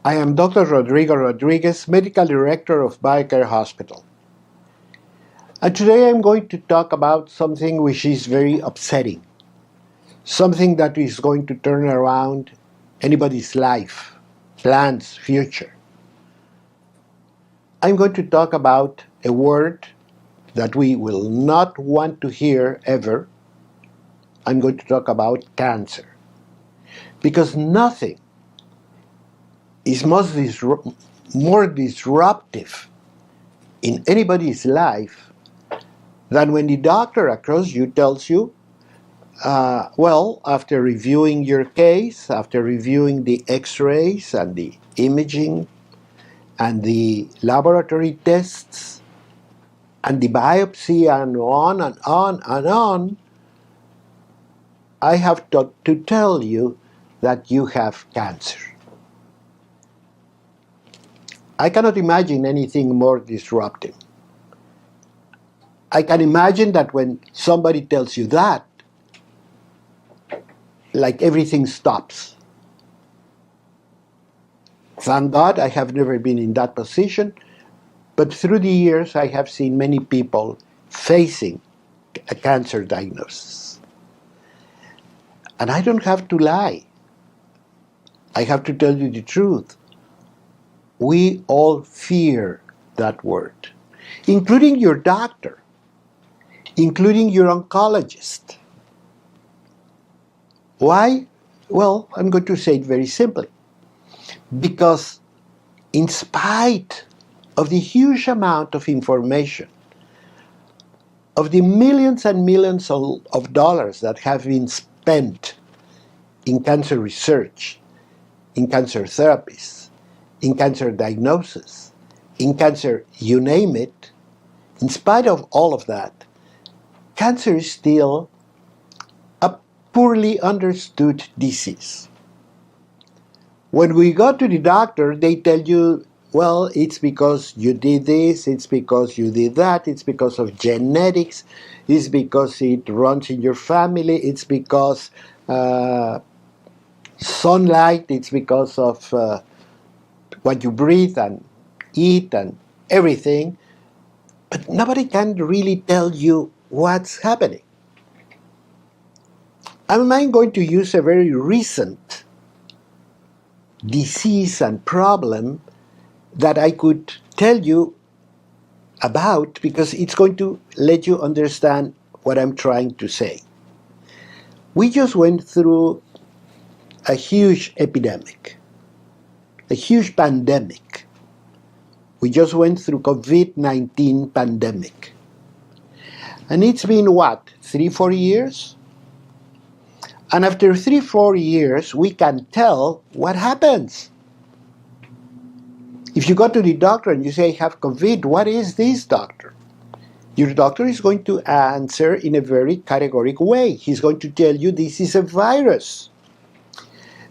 I am Dr. Rodrigo Rodriguez, Medical Director of BioCare Hospital. And today I'm going to talk about something which is very upsetting, something that is going to turn around anybody's life, plans, future. I'm going to talk about a word that we will not want to hear ever. I'm going to talk about cancer. Because nothing is more disruptive in anybody's life than when the doctor across you tells you, after reviewing your case, after reviewing the x-rays and the imaging and the laboratory tests and the biopsy and on and on and on, I have to tell you that you have cancer. I cannot imagine anything more disruptive. I can imagine that when somebody tells you that, like everything stops. Thank God I have never been in that position, but through the years I have seen many people facing a cancer diagnosis. And I don't have to lie. I have to tell you the truth. We all fear that word, including your doctor, including your oncologist. Why? Well, I'm going to say it very simply. Because in spite of the huge amount of information, of the millions and millions of dollars that have been spent in cancer research, in cancer therapies, in cancer diagnosis, in cancer, you name it, in spite of all of that, cancer is still a poorly understood disease. When we go to the doctor, they tell you, well, it's because you did this, it's because you did that, it's because of genetics, it's because it runs in your family, it's because sunlight, it's because of what you breathe and eat and everything. But nobody can really tell you what's happening. I'm going to use a very recent disease and problem that I could tell you about because it's going to let you understand what I'm trying to say. We just went through a huge epidemic, a huge pandemic. We just went through COVID-19 pandemic. And it's been what, 3-4 years? And after 3-4 years, we can tell what happens. If you go to the doctor and you say, I have COVID, what is this, doctor? Your doctor is going to answer in a very categorical way. He's going to tell you this is a virus.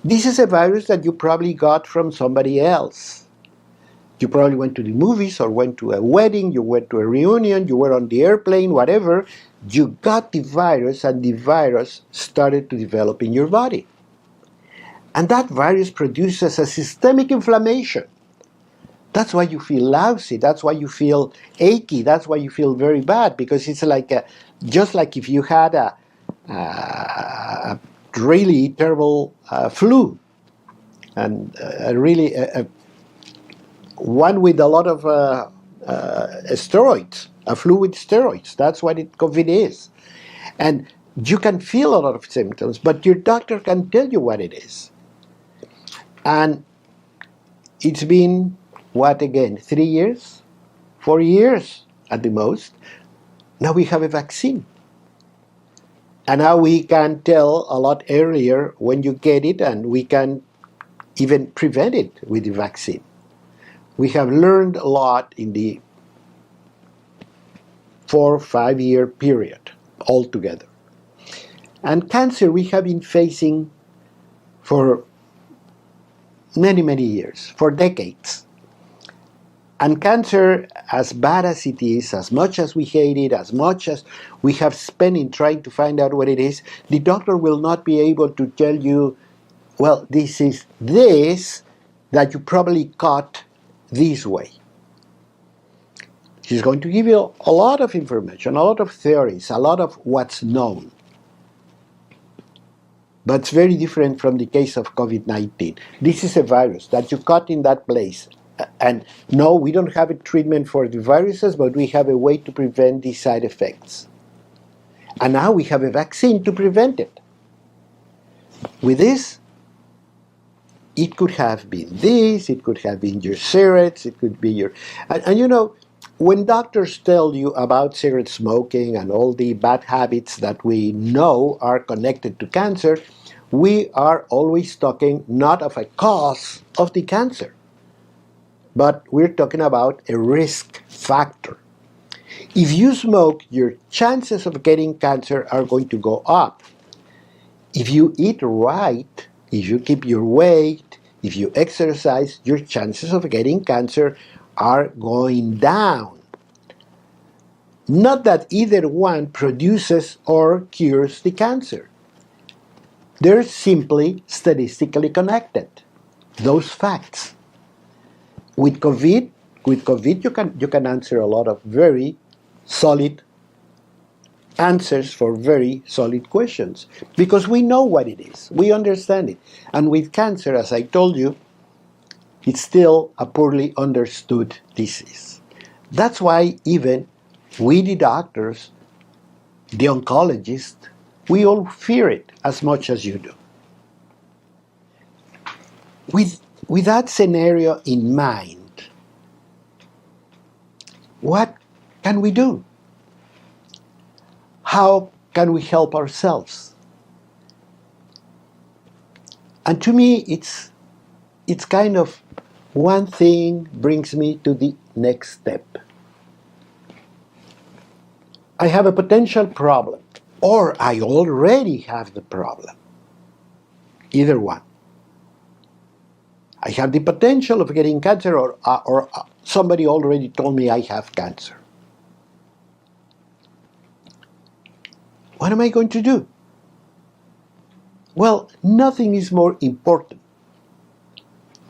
This is a virus that you probably got from somebody else. You probably went to the movies or went to a wedding, you went to a reunion, you were on the airplane, whatever. You got the virus and the virus started to develop in your body. And that virus produces a systemic inflammation. That's why you feel lousy, that's why you feel achy, that's why you feel very bad, because it's like just like if you had a really terrible flu, and one with a lot of steroids, a flu with steroids. That's what COVID is. And you can feel a lot of symptoms, but your doctor can tell you what it is. And it's been, what again, 3 years? 4 years at the most. Now we have a vaccine. And now we can tell a lot earlier when you get it, and we can even prevent it with the vaccine. We have learned a lot in the 4-5 year period altogether. And cancer we have been facing for many, many years, for decades. And cancer, as bad as it is, as much as we hate it, as much as we have spent in trying to find out what it is, the doctor will not be able to tell you, well, this is this, that you probably caught this way. She's going to give you a lot of information, a lot of theories, a lot of what's known. But it's very different from the case of COVID-19. This is a virus that you caught in that place. And no, we don't have a treatment for the viruses, but we have a way to prevent these side effects. And now we have a vaccine to prevent it. With this, it could have been this, it could have been your cigarettes, it could be your... And you know, when doctors tell you about cigarette smoking and all the bad habits that we know are connected to cancer, we are always talking not of a cause of the cancer, but we're talking about a risk factor. If you smoke, your chances of getting cancer are going to go up. If you eat right, if you keep your weight, if you exercise, your chances of getting cancer are going down. Not that either one produces or cures the cancer. They're simply statistically connected, those facts. With COVID, you can answer a lot of very solid answers for very solid questions, because we know what it is, we understand it. And with cancer, as I told you, it's still a poorly understood disease. That's why even we, the doctors, the oncologists, we all fear it as much as you do. With that scenario in mind, what can we do? How can we help ourselves? And to me, it's kind of one thing brings me to the next step. I have a potential problem, or I already have the problem. Either one. I have the potential of getting cancer, or somebody already told me I have cancer. What am I going to do? Well, nothing is more important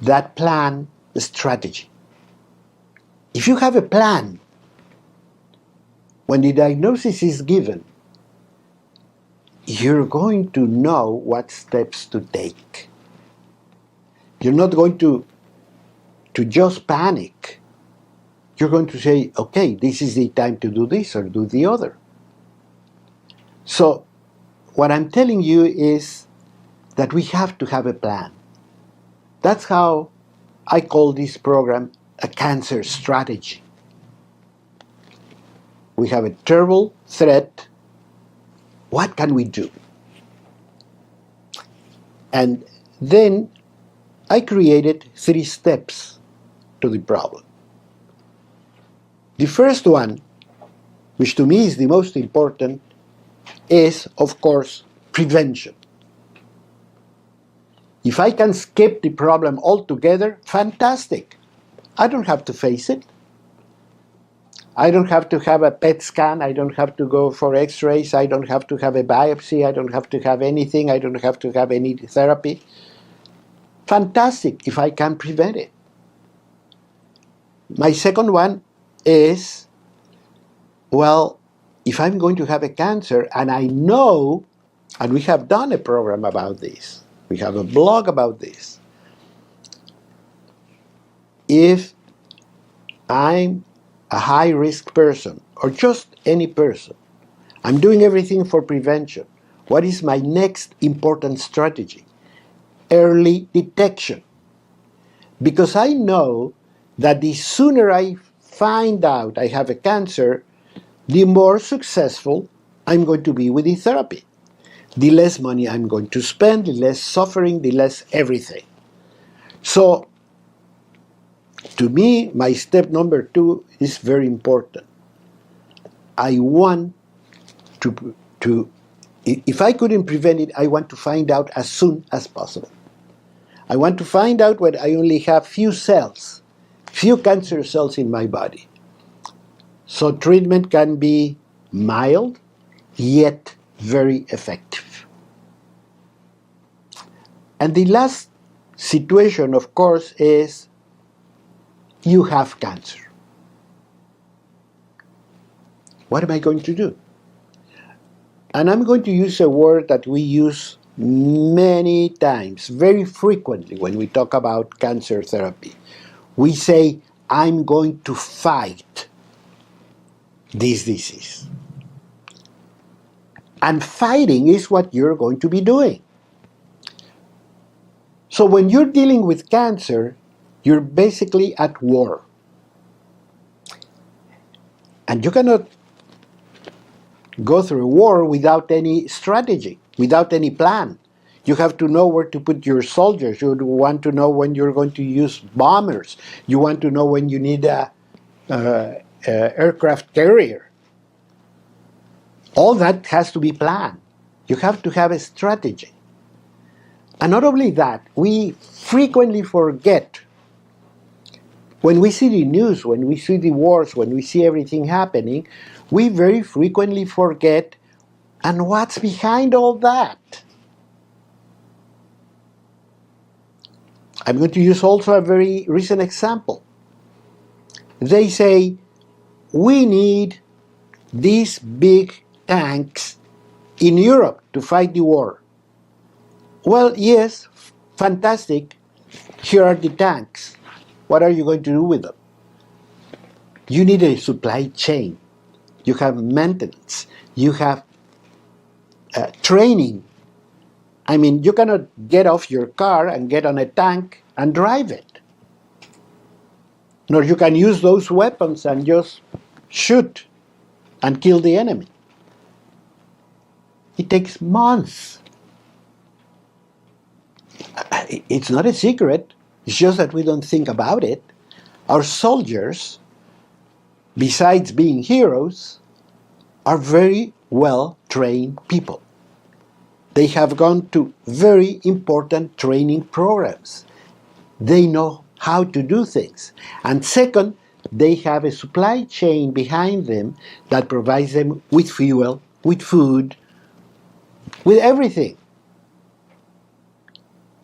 than plan, strategy. If you have a plan, when the diagnosis is given, you're going to know what steps to take. You're not going to just panic. You're going to say, okay, this is the time to do this or do the other. So what I'm telling you is that we have to have a plan. That's how I call this program a cancer strategy. We have a terrible threat. What can we do? And then I created 3 steps to the problem. The first one, which to me is the most important, is, of course, prevention. If I can skip the problem altogether, fantastic. I don't have to face it. I don't have to have a PET scan. I don't have to go for x-rays. I don't have to have a biopsy. I don't have to have anything. I don't have to have any therapy. Fantastic if I can prevent it. My second one is, well, if I'm going to have a cancer, and I know, and we have done a program about this, we have a blog about this, if I'm a high-risk person, or just any person, I'm doing everything for prevention, what is my next important strategy? Early detection. Because I know that the sooner I find out I have a cancer, the more successful I'm going to be with the therapy. The less money I'm going to spend, the less suffering, the less everything. So, to me, my step number 2 is very important. I want to, if I couldn't prevent it, I want to find out as soon as possible. I want to find out when I only have few cells, few cancer cells in my body. So treatment can be mild, yet very effective. And the last situation, of course, is you have cancer. What am I going to do? And I'm going to use a word that we use many times, very frequently when we talk about cancer therapy. We say, I'm going to fight this disease. And fighting is what you're going to be doing. So when you're dealing with cancer, you're basically at war. And you cannot go through a war without any strategy, without any plan. You have to know where to put your soldiers. You want to know when you're going to use bombers. You want to know when you need a aircraft carrier. All that has to be planned. You have to have a strategy. And not only that, we frequently forget. When we see the news, when we see the wars, when we see everything happening, we very frequently forget, and what's behind all that? I'm going to use also a very recent example. They say, we need these big tanks in Europe to fight the war. Well, yes, fantastic. Here are the tanks. What are you going to do with them? You need a supply chain. You have maintenance. You have training. I mean, you cannot get off your car and get on a tank and drive it. Nor you can use those weapons and just shoot and kill the enemy. It takes months. It's not a secret. It's just that we don't think about it. Our soldiers, besides being heroes, are very well-trained people. They have gone to very important training programs. They know how to do things. And second, they have a supply chain behind them that provides them with fuel, with food, with everything.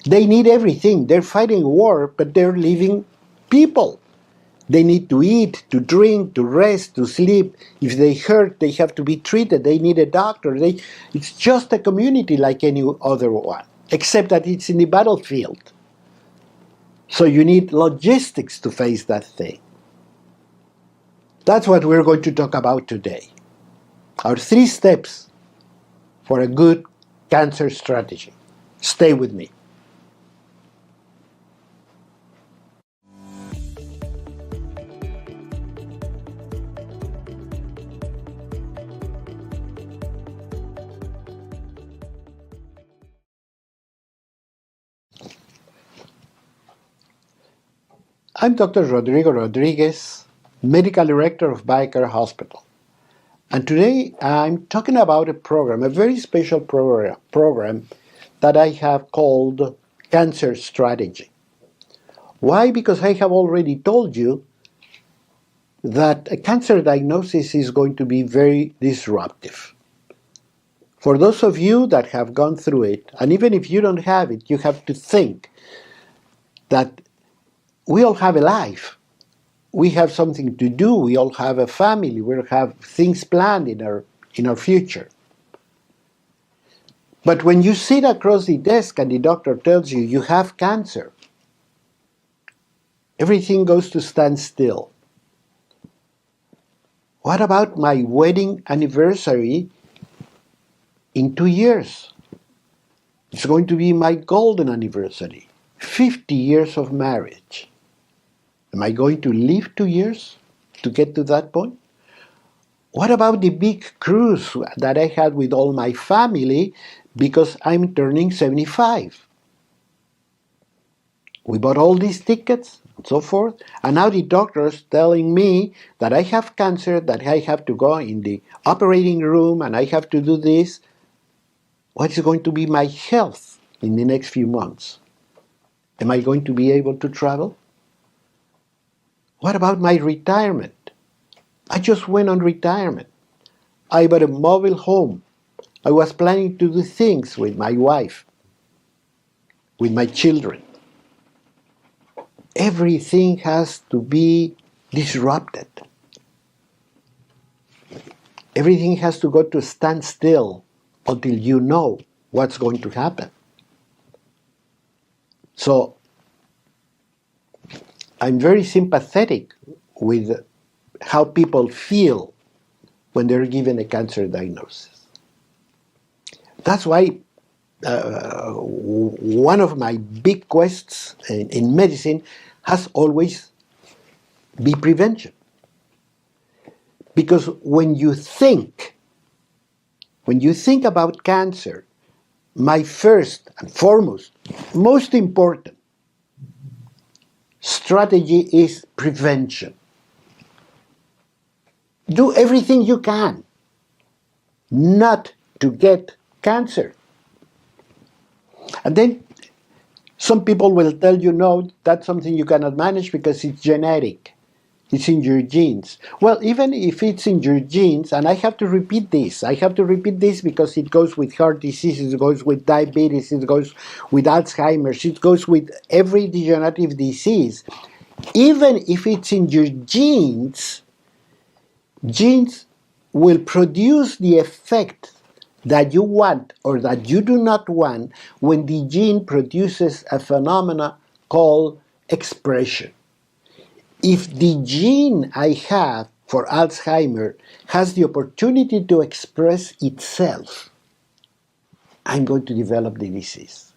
They need everything. They're fighting a war, but they're living people. They need to eat, to drink, to rest, to sleep. If they hurt, they have to be treated. They need a doctor. It's just a community like any other one, except that it's in the battlefield. So you need logistics to face that thing. That's what we're going to talk about today. Our 3 steps for a good cancer strategy. Stay with me. I'm Dr. Rodrigo Rodriguez, Medical Director of BioCare Hospital. And today I'm talking about a program, a very special program that I have called Cancer Strategy. Why? Because I have already told you that a cancer diagnosis is going to be very disruptive. For those of you that have gone through it, and even if you don't have it, you have to think that we all have a life. We have something to do. We all have a family. We have things planned in our future. But when you sit across the desk and the doctor tells you you have cancer, everything goes to stand still. What about my wedding anniversary in 2 years? It's going to be my golden anniversary, 50 years of marriage. Am I going to live 2 years to get to that point? What about the big cruise that I had with all my family because I'm turning 75? We bought all these tickets and so forth, and now the doctor's telling me that I have cancer, that I have to go in the operating room and I have to do this. What is going to be my health in the next few months? Am I going to be able to travel? What about my retirement? I just went on retirement. I bought a mobile home. I was planning to do things with my wife, with my children. everything has to be disrupted. Everything has to go to stand still until you know what's going to happen. So I'm very sympathetic with how people feel when they're given a cancer diagnosis. That's why one of my big quests in medicine has always been prevention. Because when you think about cancer, my first and foremost, most important strategy is prevention. Do everything you can not to get cancer. And then some people will tell you, no, that's something you cannot manage because it's genetic. It's in your genes. Well, even if it's in your genes, and I have to repeat this because it goes with heart disease, it goes with diabetes, it goes with Alzheimer's, it goes with every degenerative disease. Even if it's in your genes, genes will produce the effect that you want or that you do not want when the gene produces a phenomena called expression. If the gene I have for Alzheimer has the opportunity to express itself, I'm going to develop the disease.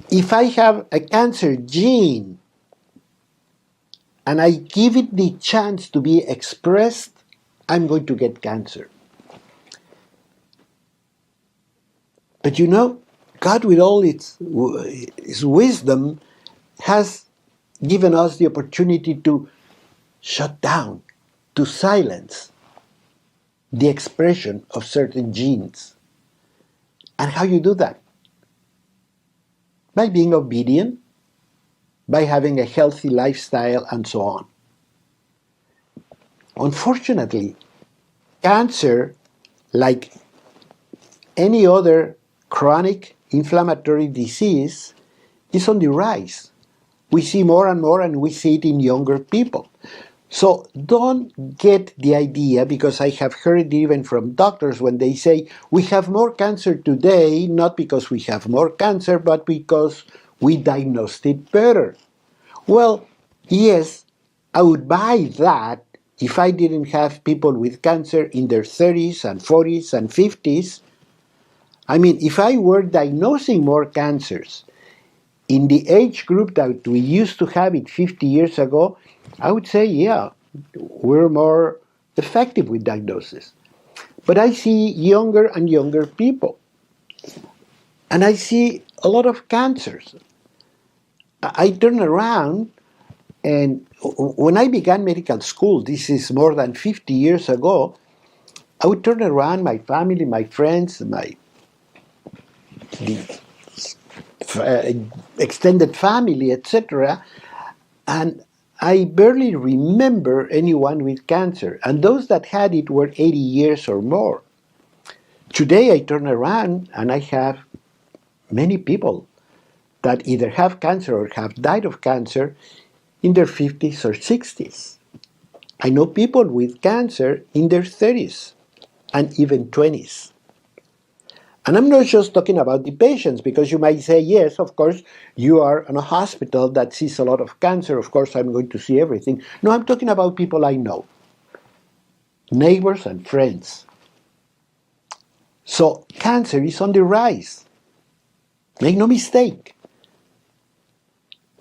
If I have a cancer gene and I give it the chance to be expressed, I'm going to get cancer. But you know, God with all His wisdom has given us the opportunity to shut down, to silence the expression of certain genes. And how you do that? By being obedient, by having a healthy lifestyle, and so on. Unfortunately, cancer, like any other chronic inflammatory disease, is on the rise. We see more and more, and we see it in younger people. So don't get the idea, because I have heard it even from doctors when they say, we have more cancer today, not because we have more cancer, but because we diagnosed it better. Well, yes, I would buy that if I didn't have people with cancer in their 30s and 40s and 50s. I mean, if I were diagnosing more cancers in the age group that we used to have it 50 years ago, I would say, yeah, we're more effective with diagnosis. But I see younger and younger people. And I see a lot of cancers. I turn around, and when I began medical school, this is more than 50 years ago, I would turn around my family, my friends, the extended family, etc., and I barely remember anyone with cancer. And those that had it were 80 years or more. Today I turn around and I have many people that either have cancer or have died of cancer in their 50s or 60s. I know people with cancer in their 30s and even 20s. And I'm not just talking about the patients, because you might say, yes, of course, you are in a hospital that sees a lot of cancer. Of course, I'm going to see everything. No, I'm talking about people I know, neighbors and friends. So cancer is on the rise. Make no mistake.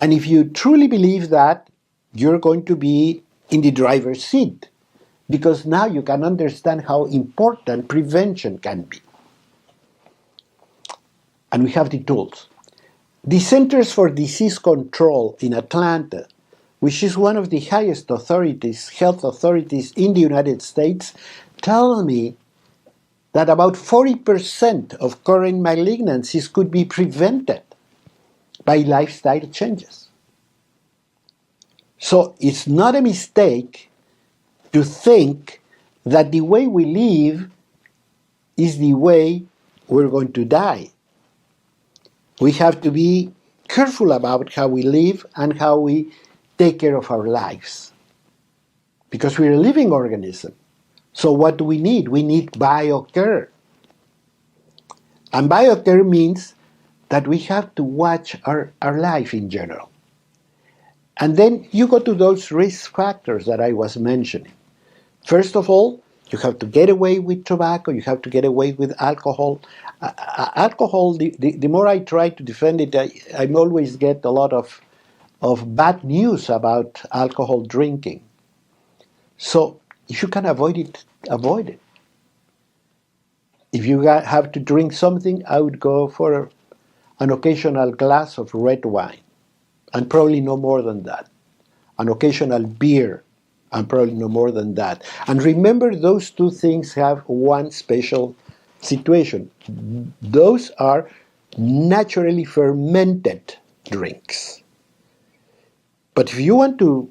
And if you truly believe that, you're going to be in the driver's seat, because now you can understand how important prevention can be. And we have the tools. The Centers for Disease Control in Atlanta, which is one of the highest authorities, health authorities in the United States, tell me that about 40% of current malignancies could be prevented by lifestyle changes. So it's not a mistake to think that the way we live is the way we're going to die. We have to be careful about how we live and how we take care of our lives. Because we're a living organism. So what do we need? We need BioCare. And BioCare means that we have to watch our life in general. And then you go to those risk factors that I was mentioning. First of all, you have to get away with tobacco, you have to get away with alcohol. Alcohol, the more I try to defend it, I always get a lot of bad news about alcohol drinking. So if you can avoid it, avoid it. If you have to drink something, I would go for an occasional glass of red wine, and probably no more than that. An occasional beer, and probably no more than that. And remember, those two things have one special situation. Those are naturally fermented drinks. But if you want to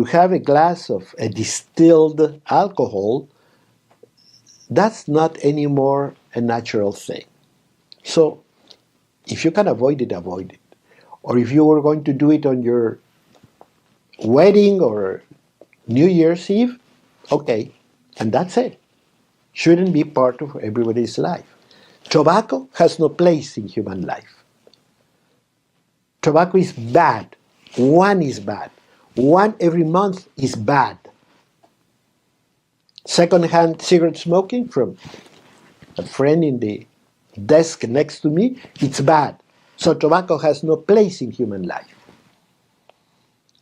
have a glass of a distilled alcohol, that's not anymore a natural thing. So if you can avoid it, avoid it. Or if you were going to do it on your wedding or New Year's Eve, okay, and that's it. Shouldn't be part of everybody's life. Tobacco has no place in human life. Tobacco is bad. One is bad. One every month is bad. Second-hand cigarette smoking from a friend in the desk next to me, it's bad. So tobacco has no place in human life.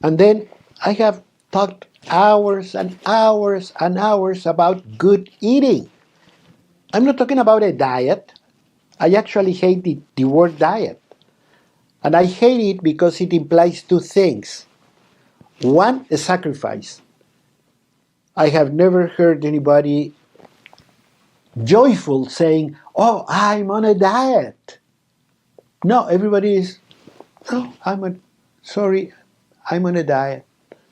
And then I have talked hours and hours and hours about good eating. I'm not talking about a diet. I actually hate the word diet. And I hate it because it implies two things. One, a sacrifice. I have never heard anybody joyful saying, "Oh, I'm on a diet." No, everybody is, "Oh, I'm on a diet.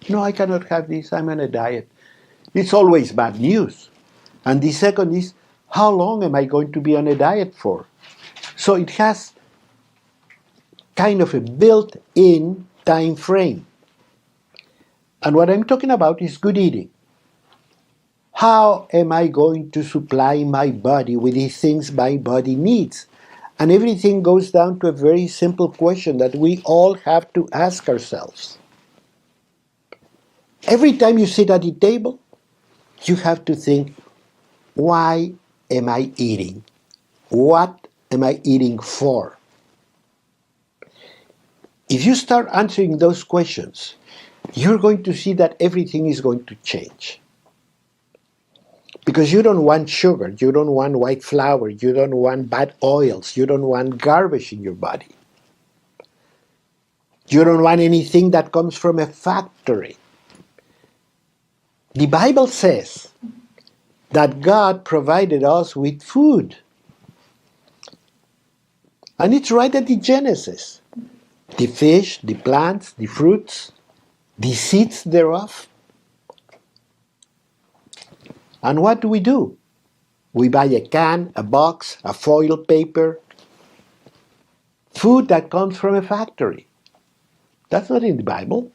No, I cannot have this, I'm on a diet." It's always bad news. And the second is, how long am I going to be on a diet for? So it has kind of a built-in time frame. And what I'm talking about is good eating. How am I going to supply my body with the things my body needs? And everything goes down to a very simple question that we all have to ask ourselves. Every time you sit at the table, you have to think, why am I eating? What am I eating for? If you start answering those questions, you're going to see that everything is going to change. Because you don't want sugar, you don't want white flour, you don't want bad oils, you don't want garbage in your body. You don't want anything that comes from a factory. The Bible says that God provided us with food. And it's right at the Genesis. The fish, the plants, the fruits, the seeds thereof. And what do? We buy a can, a box, a foil paper, food that comes from a factory. That's not in the Bible.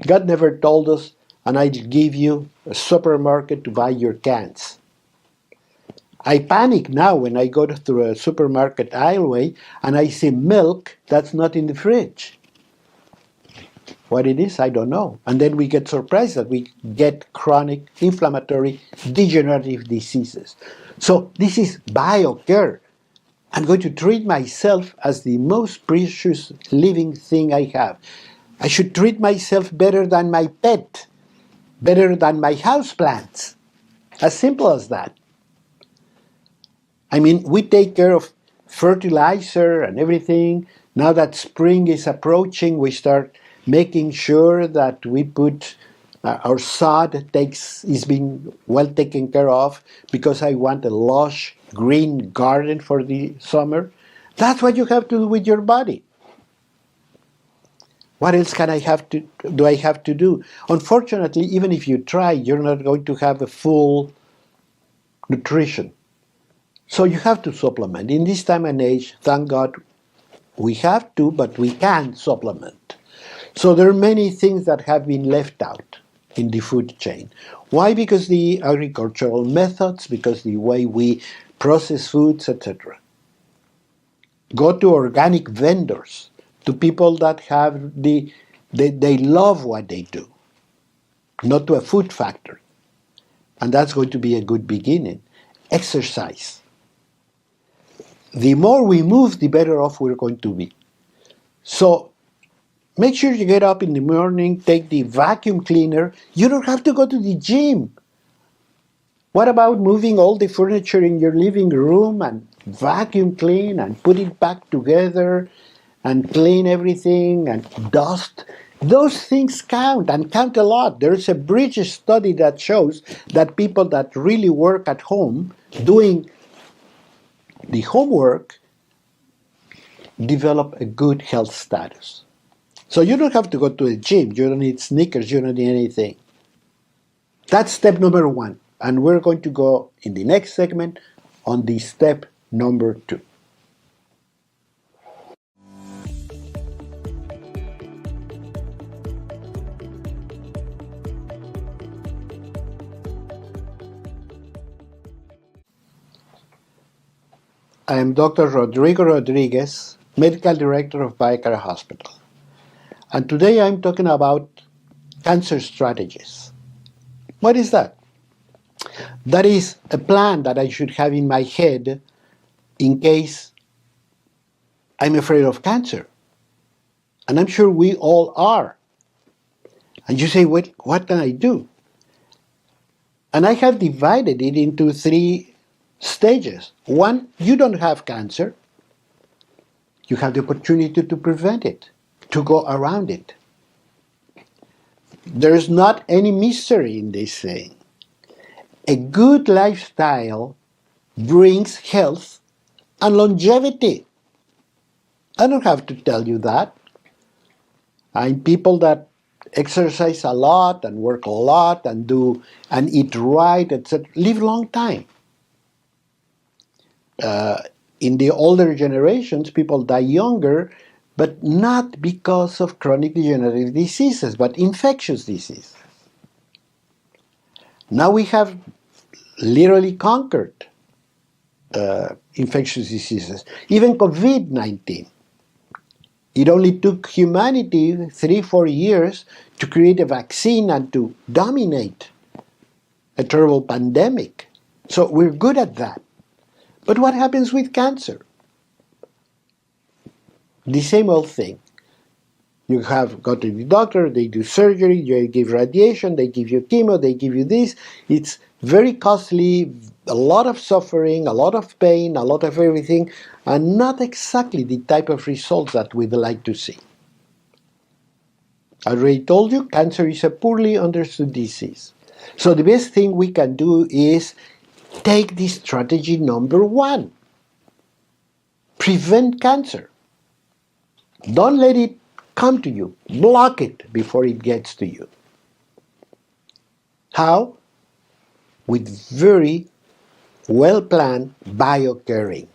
God never told us, and I give you a supermarket to buy your cans. I panic now when I go through a supermarket aisleway and I see milk that's not in the fridge. What it is, I don't know. And then we get surprised that we get chronic, inflammatory, degenerative diseases. So this is BioCare. I'm going to treat myself as the most precious living thing I have. I should treat myself better than my pet, better than my houseplants. As simple as that. I mean, we take care of fertilizer and everything. Now that spring is approaching, we start making sure that we put our sod is being well taken care of because I want a lush green garden for the summer. That's what you have to do with your body. What else do I have to do? Unfortunately, even if you try, you're not going to have a full nutrition. So you have to supplement. In this time and age, thank God, We have to, but we can supplement. So there are many things that have been left out in the food chain. Why? Because the agricultural methods, because the way we process foods, etc. Go to organic vendors, to people that have they love what they do, not to a food factory. And that's going to be a good beginning. Exercise. The more we move, the better off we're going to be. So make sure you get up in the morning, take the vacuum cleaner. You don't have to go to the gym. What about moving all the furniture in your living room and vacuum clean and put it back together and clean everything and dust? Those things count, and count a lot. There's a British study that shows that people that really work at home doing the homework develop a good health status. So you don't have to go to the gym. You don't need sneakers. You don't need anything. That's step number one. And we're going to go in the next segment on the step number 2. I am Dr. Rodrigo Rodriguez, Medical Director of BioCare Hospital. And today I'm talking about cancer strategies. What is that? That is a plan that I should have in my head in case I'm afraid of cancer. And I'm sure we all are. And you say, what can I do? And I have divided it into 3 stages. 1, you don't have cancer. You have the opportunity to prevent it, to go around it. There is not any mystery in this thing. A good lifestyle brings health and longevity. I don't have to tell you that. I'm people that exercise a lot and work a lot and eat right, etc. live a long time. In the older generations, people die younger, but not because of chronic degenerative diseases, but infectious diseases. Now we have literally conquered infectious diseases, even COVID-19. It only took humanity 3-4 years to create a vaccine and to dominate a terrible pandemic. So we're good at that. But what happens with cancer? The same old thing. You have got to the doctor, they do surgery, you give radiation, they give you chemo, they give you this. It's very costly, a lot of suffering, a lot of pain, a lot of everything, and not exactly the type of results that we'd like to see. I already told you, cancer is a poorly understood disease. So the best thing we can do is take the strategy number 1. Prevent cancer. Don't let it come to you. Block it before it gets to you. How? With very well-planned biocaring.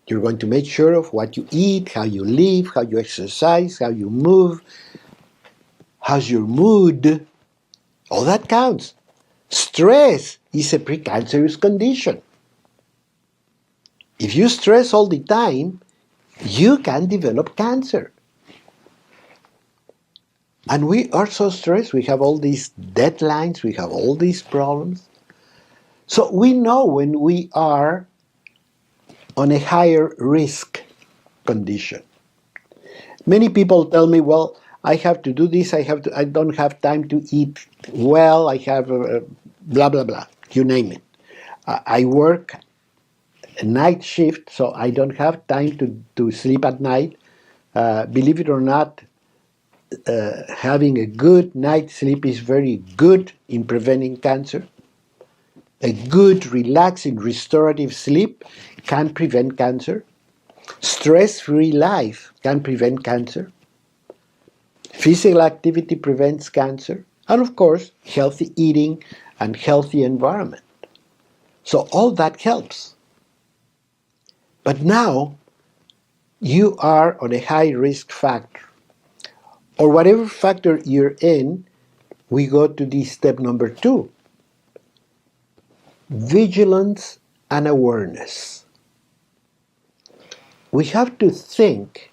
You're going to make sure of what you eat, how you live, how you exercise, how you move, how's your mood. All that counts. Stress is a precancerous condition. If you stress all the time, you can develop cancer. And we are so stressed. We have all these deadlines. We have all these problems. So we know when we are on a higher risk condition. Many people tell me, well, I have to do this. I don't have time to eat well. I have blah, blah, blah. You name it. I work a night shift, so I don't have time to sleep at night. Believe it or not, having a good night's sleep is very good in preventing cancer. A good, relaxing, restorative sleep can prevent cancer. Stress-free life can prevent cancer. Physical activity prevents cancer. And of course, healthy eating and healthy environment. So all that helps. But now, you are on a high risk factor, or whatever factor you're in, we go to this step number 2, vigilance and awareness. We have to think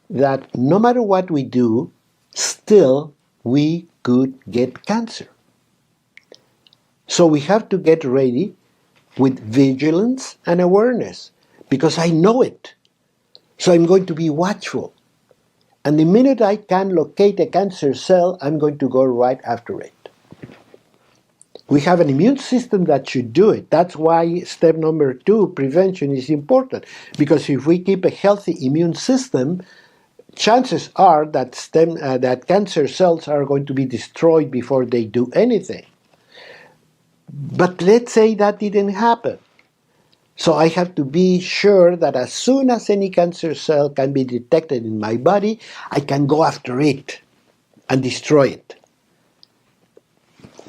that no matter what we do, still we could get cancer. So we have to get ready with vigilance and awareness, because I know it. So I'm going to be watchful. And the minute I can locate a cancer cell, I'm going to go right after it. We have an immune system that should do it. That's why step number 2, prevention, is important. Because if we keep a healthy immune system, chances are that that cancer cells are going to be destroyed before they do anything. But let's say that didn't happen. So I have to be sure that as soon as any cancer cell can be detected in my body, I can go after it and destroy it.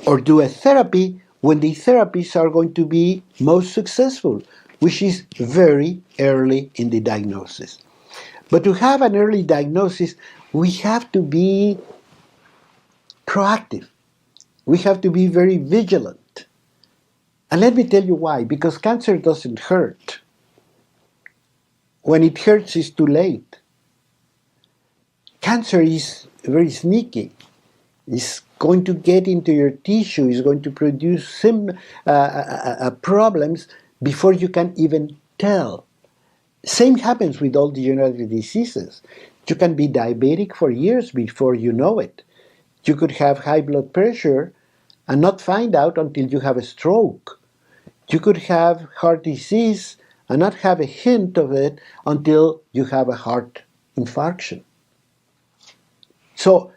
Or do a therapy when the therapies are going to be most successful, which is very early in the diagnosis. But to have an early diagnosis, we have to be proactive. We have to be very vigilant. And let me tell you why. Because cancer doesn't hurt. When it hurts, it's too late. Cancer is very sneaky. It's going to get into your tissue. It's going to produce problems before you can even tell. Same happens with all degenerative diseases. You can be diabetic for years before you know it. You could have high blood pressure and not find out until you have a stroke. You could have heart disease and not have a hint of it until you have a heart infarction. So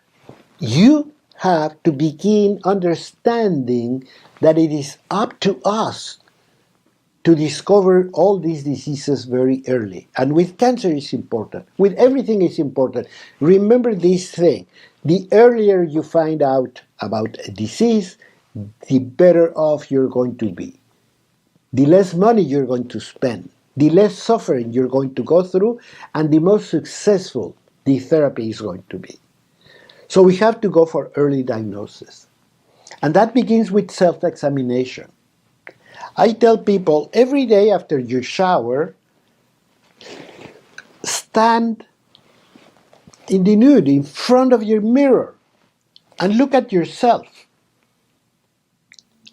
you have to begin understanding that it is up to us to discover all these diseases very early. And with cancer it's important. With everything it's important. Remember this thing. The earlier you find out about a disease, the better off you're going to be. The less money you're going to spend, the less suffering you're going to go through, and the most successful the therapy is going to be. So we have to go for early diagnosis. And that begins with self-examination. I tell people every day after you shower, stand in the nude in front of your mirror and look at yourself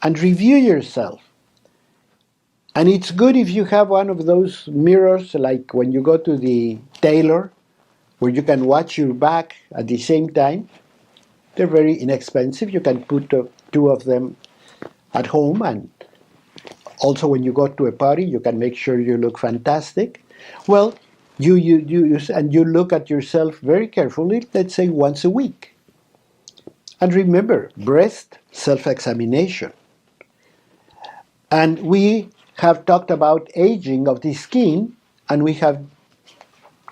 and review yourself. And it's good if you have one of those mirrors, like when you go to the tailor, where you can watch your back at the same time. They're very inexpensive. You can put 2 of them at home, and also when you go to a party, you can make sure you look fantastic. Well, you look at yourself very carefully, let's say once a week. And remember, breast self-examination. And we have talked about aging of the skin, and we have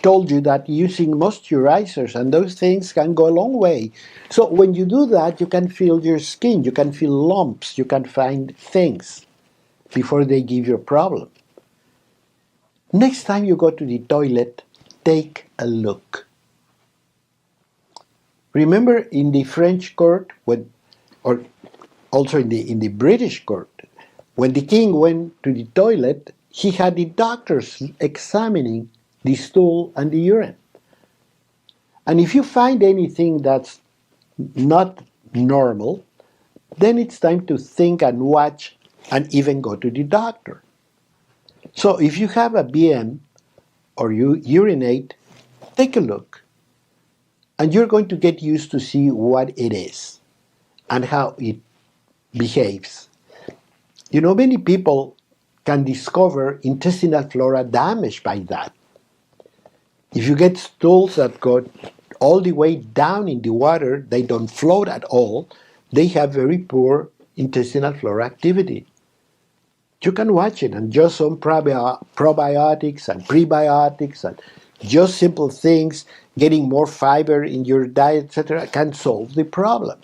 told you that using moisturizers and those things can go a long way. So when you do that, you can feel your skin, you can feel lumps, you can find things before they give you a problem. Next time you go to the toilet, take a look. Remember in the French court, or also in the British court, when the king went to the toilet, he had the doctors examining the stool and the urine. And if you find anything that's not normal, then it's time to think and watch and even go to the doctor. So if you have a BM or you urinate, take a look. And you're going to get used to see what it is and how it behaves. You know, many people can discover intestinal flora damaged by that. If you get stools that go all the way down in the water, they don't float at all, they have very poor intestinal flora activity. You can watch it, and just some probiotics and prebiotics and just simple things, getting more fiber in your diet, etc., can solve the problem.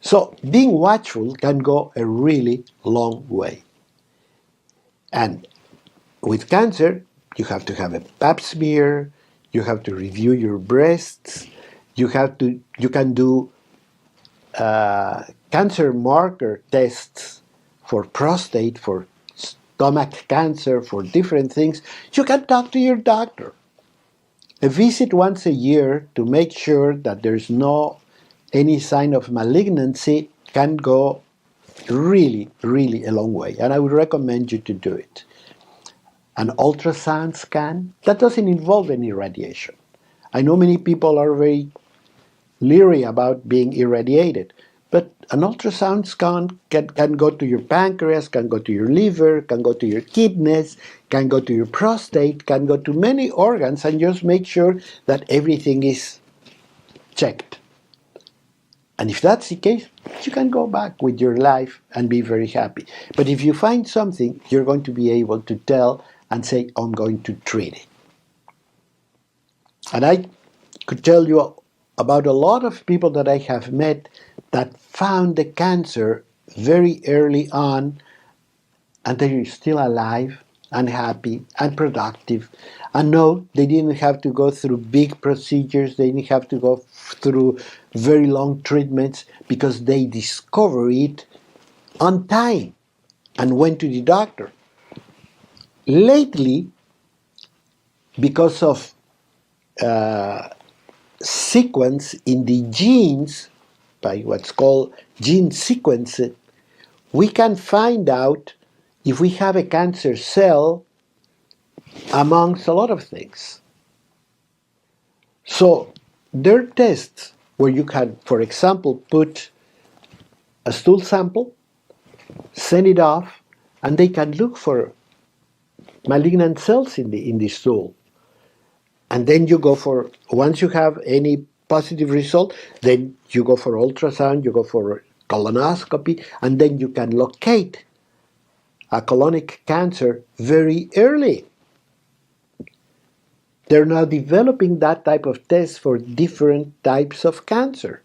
So being watchful can go a really long way. And with cancer, You have to have a pap smear. You have to review your breasts. You can do cancer marker tests for prostate, for stomach cancer, for different things. You can talk to your doctor. A visit once a year to make sure that there's no any sign of malignancy can go really, really a long way. And I would recommend you to do it. An ultrasound scan, that doesn't involve any radiation. I know many people are very leery about being irradiated, but an ultrasound scan can go to your pancreas, can go to your liver, can go to your kidneys, can go to your prostate, can go to many organs, and just make sure that everything is checked. And if that's the case, you can go back with your life and be very happy. But if you find something, you're going to be able to tell and say, I'm going to treat it. And I could tell you about a lot of people that I have met that found the cancer very early on, and they're still alive and happy and productive. And no, they didn't have to go through big procedures, they didn't have to go through very long treatments, because they discovered it on time and went to the doctor. Lately, because of sequence in the genes, by what's called gene sequencing, we can find out if we have a cancer cell amongst a lot of things. So there are tests where you can, for example, put a stool sample, send it off, and they can look for malignant cells in the stool. And then you go for, once you have any positive result, then you go for ultrasound, you go for colonoscopy, and then you can locate a colonic cancer very early. They're now developing that type of test for different types of cancer,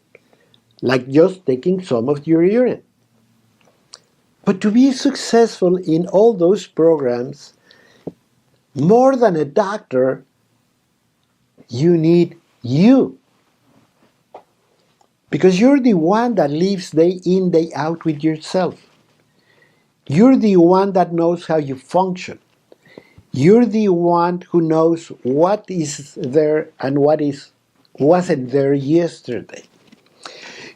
like just taking some of your urine. But to be successful in all those programs, more than a doctor, you need you. Because you're the one that lives day in, day out with yourself. You're the one that knows how you function. You're the one who knows what is there and wasn't there yesterday.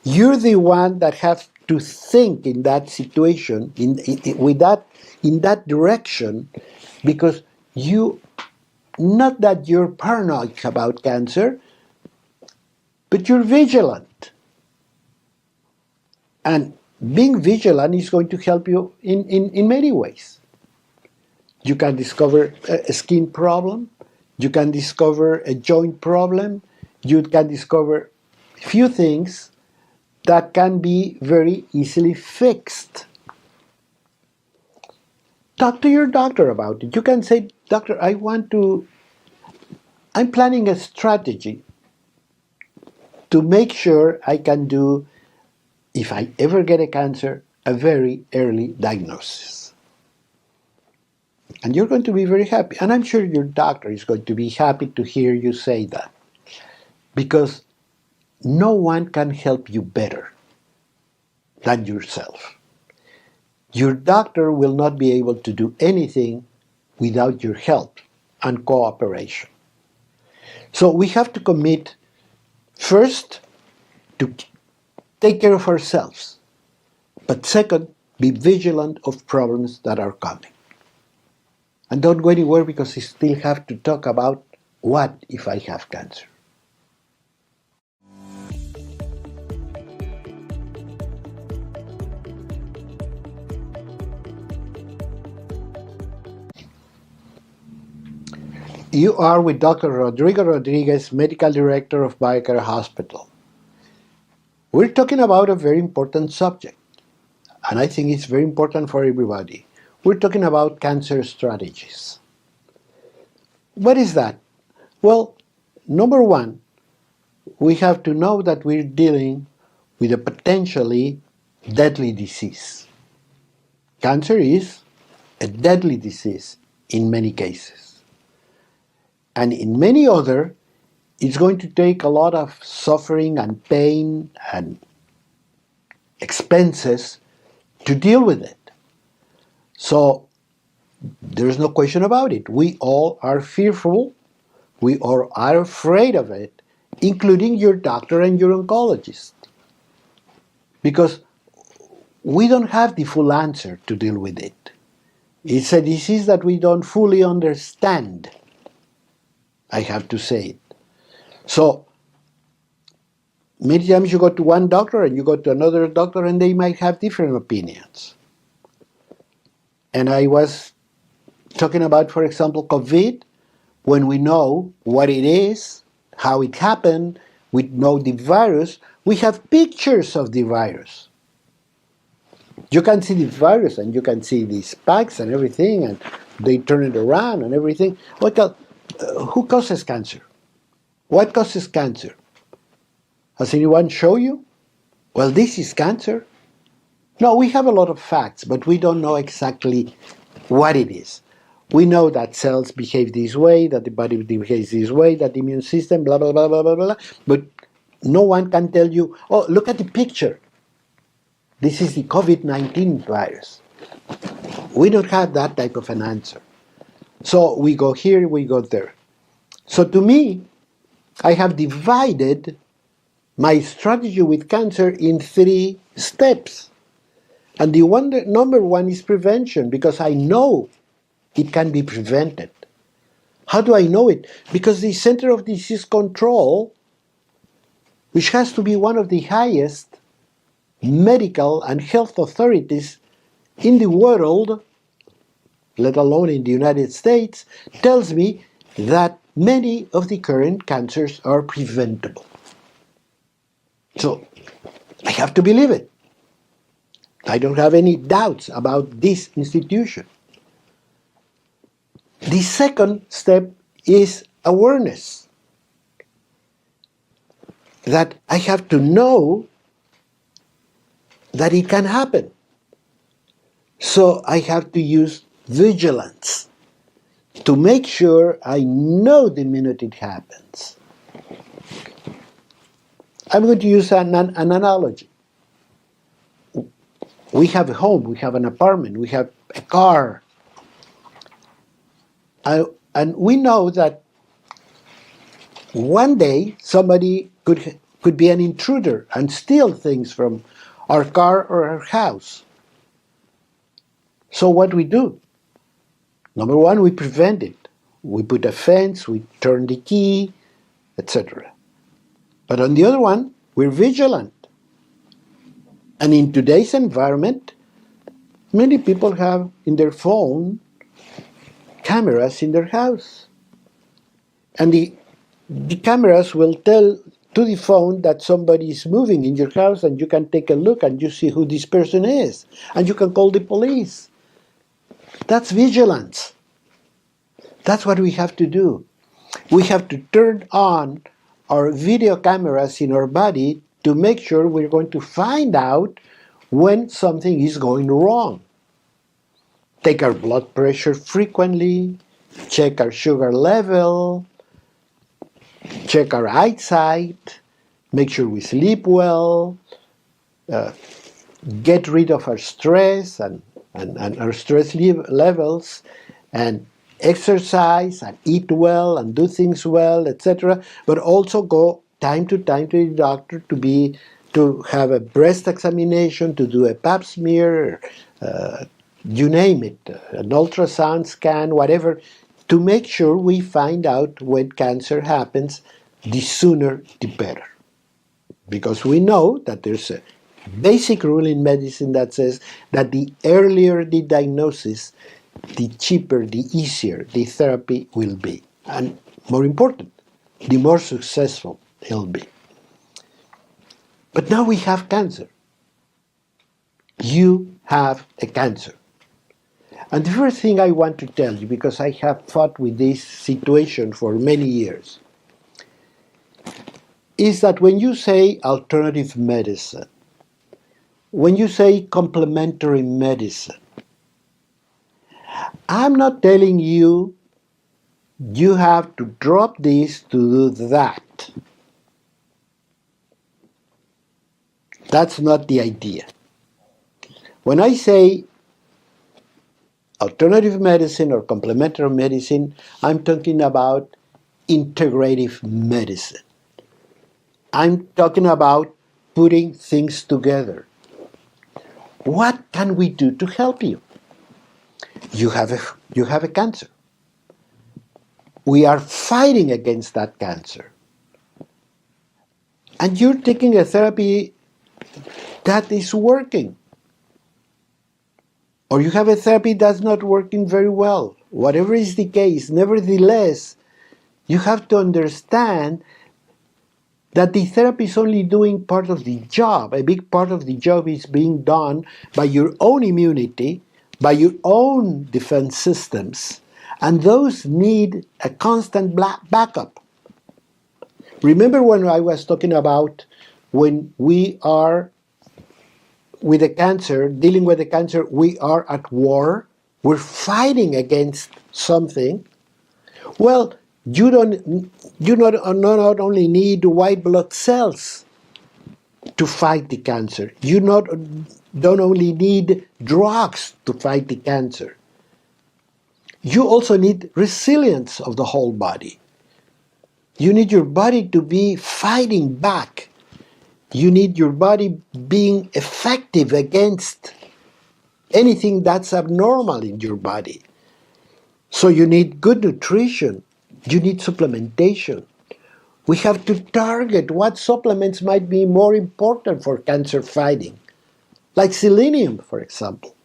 You're the one that has to think in that situation, in that direction, because not that you're paranoid about cancer, but you're vigilant. And being vigilant is going to help you in many ways. You can discover a skin problem, you can discover a joint problem, you can discover a few things that can be very easily fixed. Talk to your doctor about it. You can say, doctor, I'm planning a strategy to make sure I can do, if I ever get a cancer, a very early diagnosis. And you're going to be very happy. And I'm sure your doctor is going to be happy to hear you say that. Because no one can help you better than yourself. Your doctor will not be able to do anything without your help and cooperation. So we have to commit first to take care of ourselves, but second, be vigilant of problems that are coming. And don't go anywhere, because we still have to talk about what if I have cancer. You are with Dr. Rodrigo Rodriguez, Medical Director of BioCare Hospital. We're talking about a very important subject, and I think it's very important for everybody. We're talking about cancer strategies. What is that? Well, number one, we have to know that we're dealing with a potentially deadly disease. Cancer is a deadly disease in many cases. And in many other, it's going to take a lot of suffering and pain and expenses to deal with it. So there's no question about it. We all are fearful. We all are afraid of it, including your doctor and your oncologist. Because we don't have the full answer to deal with it. It's a disease that we don't fully understand. I have to say it. So many times you go to one doctor and you go to another doctor and they might have different opinions. And I was talking about, for example, COVID, when we know what it is, how it happened, we know the virus, we have pictures of the virus. You can see the virus and you can see the spikes and everything, and they turn it around and everything. Well, who causes cancer? What causes cancer? Has anyone shown you? Well, this is cancer. No, we have a lot of facts, but we don't know exactly what it is. We know that cells behave this way, that the body behaves this way, that the immune system, blah, blah, blah, blah, blah, blah, but no one can tell you, oh, look at the picture. This is the COVID-19 virus. We don't have that type of an answer. So we go here, we go there. So to me, I have divided my strategy with cancer in 3 steps. And the number one is prevention, because I know it can be prevented. How do I know it? Because the Center of Disease Control, which has to be one of the highest medical and health authorities in the world, let alone in the United States, tells me that many of the current cancers are preventable. So I have to believe it. I don't have any doubts about this institution. The second step is awareness. That I have to know that it can happen. So I have to use vigilance to make sure I know the minute it happens. I'm going to use an analogy. We have a home, we have an apartment, we have a car. And we know that one day somebody could be an intruder and steal things from our car or our house. So what we do? Number one, we prevent it. We put a fence, we turn the key, etc. But on the other one, we're vigilant. And in today's environment, many people have in their phone cameras in their house. And the cameras will tell to the phone that somebody is moving in your house, and you can take a look and you see who this person is. And you can call the police. That's vigilance. That's what we have to do. We have to turn on our video cameras in our body to make sure we're going to find out when something is going wrong. Take our blood pressure frequently, check our sugar level, check our eyesight, make sure we sleep well, get rid of our stress and our stress levels, and exercise and eat well and do things well, etc. But also go time to time to the doctor to have a breast examination, to do a pap smear, you name it, an ultrasound scan, whatever, to make sure we find out when cancer happens. The sooner the better. Because we know that there's a basic rule in medicine that says that the earlier the diagnosis, the cheaper, the easier the therapy will be. And more important, the more successful it'll be. But now we have cancer. You have a cancer. And the first thing I want to tell you, because I have fought with this situation for many years, is that when you say alternative medicine, when you say complementary medicine, I'm not telling you You have to drop this to do that. That's not the idea. When I say alternative medicine or complementary medicine, I'm talking about integrative medicine. I'm talking about putting things together. What can we do to help you? You have a cancer. We are fighting against that cancer. And you're taking a therapy that is working. Or you have a therapy that's not working very well. Whatever is the case, nevertheless, you have to understand that the therapy is only doing part of the job. A big part of the job is being done by your own immunity, by your own defense systems, and those need a constant backup. Remember when I was talking about when we are with the cancer, dealing with the cancer, we are at war, we're fighting against something. Well, you not only need white blood cells to fight the cancer. You don't only need drugs to fight the cancer. You also need resilience of the whole body. You need your body to be fighting back. You need your body being effective against anything that's abnormal in your body. So you need good nutrition. You need supplementation. We have to target what supplements might be more important for cancer fighting, like selenium, for example.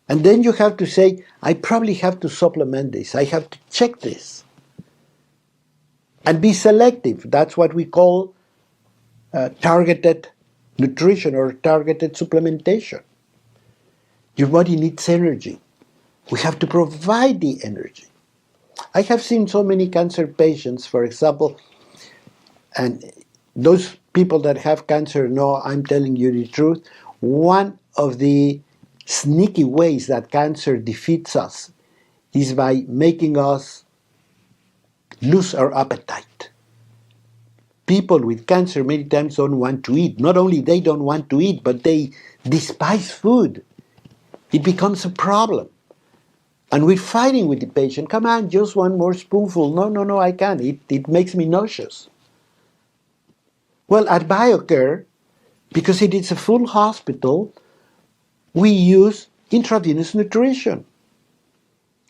And then you have to say, I probably have to supplement this. I have to check this. And be selective. That's what we call targeted nutrition or targeted supplementation. Your body needs energy. We have to provide the energy. I have seen so many cancer patients, for example, and those people that have cancer know I'm telling you the truth. One of the sneaky ways that cancer defeats us is by making us lose our appetite. People with cancer many times don't want to eat. Not only they don't want to eat, but they despise food. It becomes a problem. And we're fighting with the patient. Come on, just one more spoonful. No, I can't. It makes me nauseous. Well, at BioCare, because it is a full hospital, we use intravenous nutrition.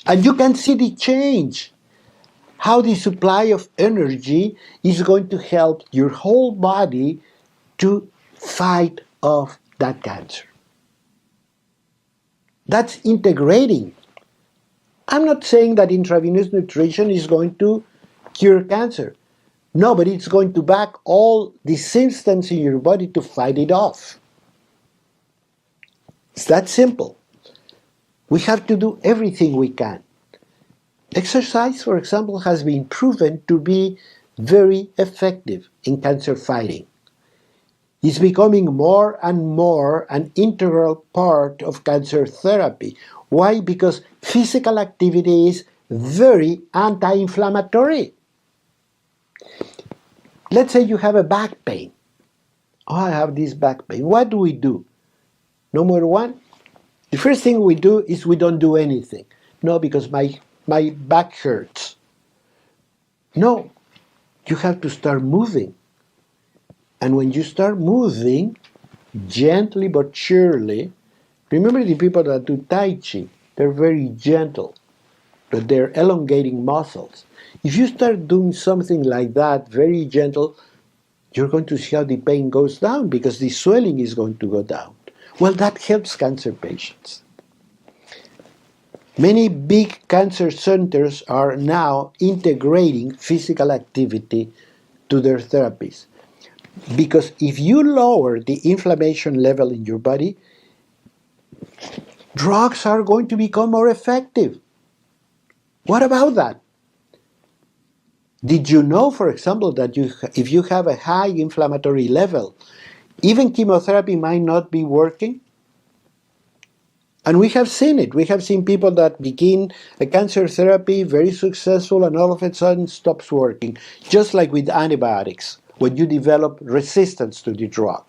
And you can see the change. How the supply of energy is going to help your whole body to fight off that cancer. That's integrating. I'm not saying that intravenous nutrition is going to cure cancer. No, but it's going to back all the systems in your body to fight it off. It's that simple. We have to do everything we can. Exercise, for example, has been proven to be very effective in cancer fighting. It's becoming more and more an integral part of cancer therapy. Why? Because physical activity is very anti-inflammatory. Let's say you have a back pain. Oh, I have this back pain. What do we do? Number one, the first thing we do is we don't do anything. No, because my back hurts. No, you have to start moving. And when you start moving, gently but surely, remember the people that do Tai Chi, they're very gentle, but they're elongating muscles. If you start doing something like that, very gentle, you're going to see how the pain goes down because the swelling is going to go down. Well, that helps cancer patients. Many big cancer centers are now integrating physical activity to their therapies. Because if you lower the inflammation level in your body, drugs are going to become more effective. What about that? Did you know, for example, that if you have a high inflammatory level, even chemotherapy might not be working? And we have seen it. We have seen people that begin a cancer therapy, very successful, and all of a sudden stops working. Just like with antibiotics, when you develop resistance to the drug.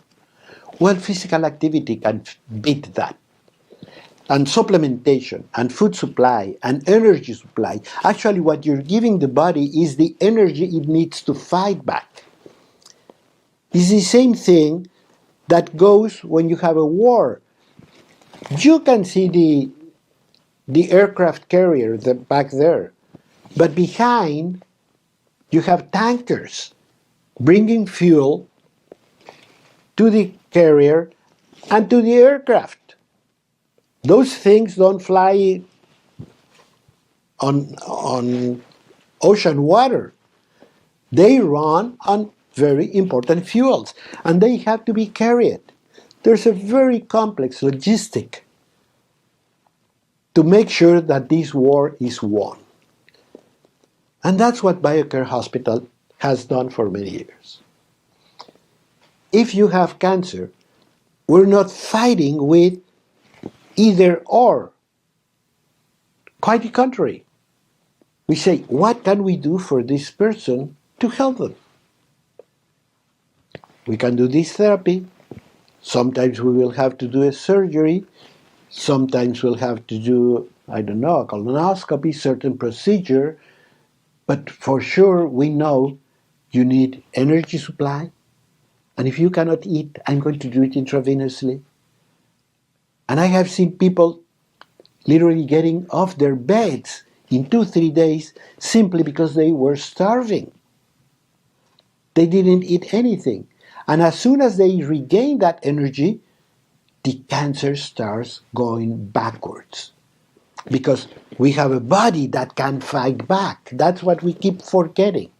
Well, physical activity can beat that. And supplementation, and food supply, and energy supply. Actually, what you're giving the body is the energy it needs to fight back. It's the same thing that goes when you have a war. You can see the aircraft carrier back there, but behind you have tankers bringing fuel to the carrier and to the aircraft. Those things don't fly on ocean water. They run on very important fuels, and they have to be carried. There's a very complex logistic to make sure that this war is won. And that's what BioCare Hospital has done for many years. If you have cancer, we're not fighting with either or. Quite the contrary. We say, what can we do for this person to help them? We can do this therapy. Sometimes we will have to do a surgery. Sometimes we'll have to do, I don't know, a colonoscopy, certain procedure. But for sure, we know you need energy supply. And if you cannot eat, I'm going to do it intravenously. And I have seen people literally getting off their beds in 2-3 days simply because they were starving. They didn't eat anything. And as soon as they regain that energy, the cancer starts going backwards. Because we have a body that can fight back. That's what we keep forgetting.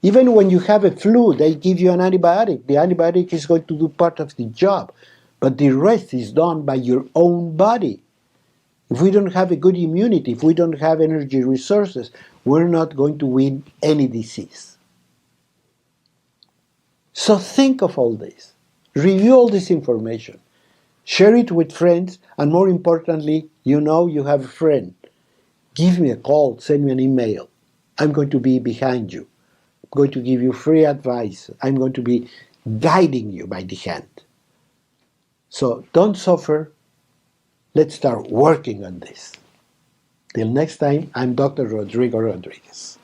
Even when you have a flu, they give you an antibiotic. The antibiotic is going to do part of the job, but the rest is done by your own body. If we don't have a good immunity, if we don't have energy resources, we're not going to win any disease. So think of all this. Review all this information. Share it with friends, and more importantly, you know you have a friend. Give me a call, send me an email. I'm going to be behind you. I'm going to give you free advice. I'm going to be guiding you by the hand. So don't suffer. Let's start working on this. Till next time, I'm Dr. Rodrigo Rodriguez.